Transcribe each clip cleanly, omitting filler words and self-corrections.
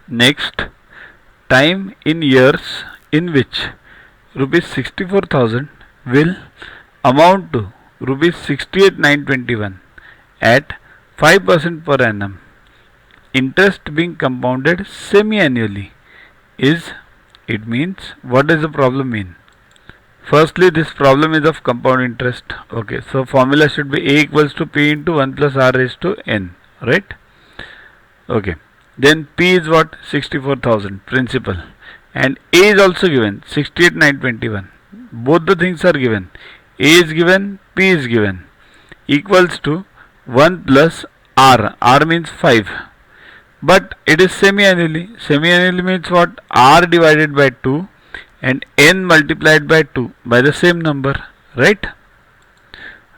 Next, time in years in which rupees 64,000 will amount to rupees 68,921 at 5% per annum. Interest being compounded semi-annually is, it means, what does the problem mean? Firstly, this problem is of compound interest. Okay, so formula should be A equals to P into 1 plus R raised to N, right? Okay, then P is what? 64,000 principal, and A is also given 68,921. Both the things are given. A is given, P is given, equals to 1 plus R. R means 5. But it is semi-annually. Semi-annually means what? R divided by 2 and N multiplied by 2 by the same number, right?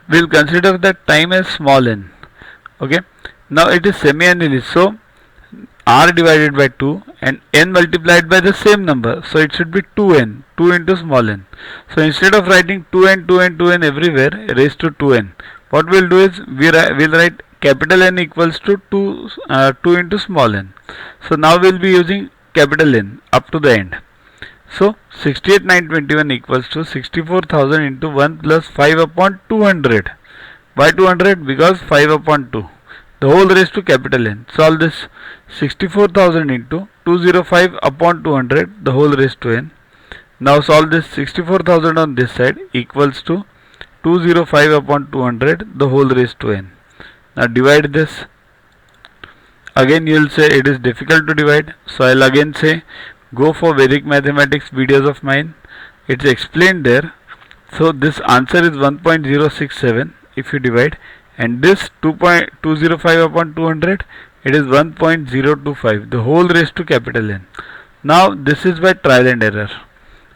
We'll consider that time as small n. Okay. Now it is semi-annually. So R divided by 2 and N multiplied by the same number. So it should be 2n. 2 into small n. So instead of writing 2n, 2n, 2n everywhere, raised to 2n, what we'll do is we'll write capital N equals to 2 into small n. So now we'll be using capital N up to the end. So 68,921 equals to 64,000 into 1 plus 5 upon 200. Why 200? Because 5 upon 2. The whole raised to capital N. Solve this. 64,000 into 205 upon 200, the whole raised to N. Now solve this. 64,000 on this side equals to 205 upon 200, the whole raised to N. Now divide this. Again you will say it is difficult to divide. So I will again say go for Vedic mathematics videos of mine. It's explained there. So this answer is 1.067 if you divide, and this 2.205 upon 200, it is 1.025, the whole raised to capital N. Now this is by trial and error.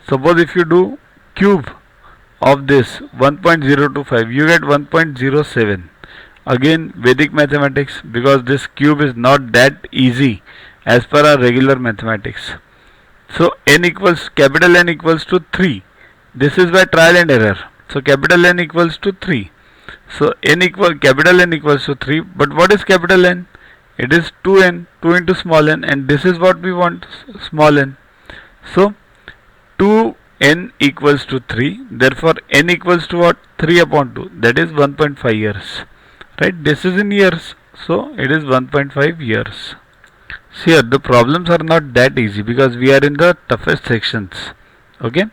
Suppose if you do cube of this 1.025, you get 1.07. Again Vedic mathematics, because this cube is not that easy as per our regular mathematics. So n equals, capital N equals to 3. This is by trial and error. So capital N equals to 3. So capital N equals to 3. But what is capital N? It is 2n, 2 into small n, and this is what we want, small n. So 2n equals to 3. Therefore n equals to what? 3 upon 2. That is 1.5 years. Right? This is in years. So it is 1.5 years. See here, the problems are not that easy because we are in the toughest sections. Okay.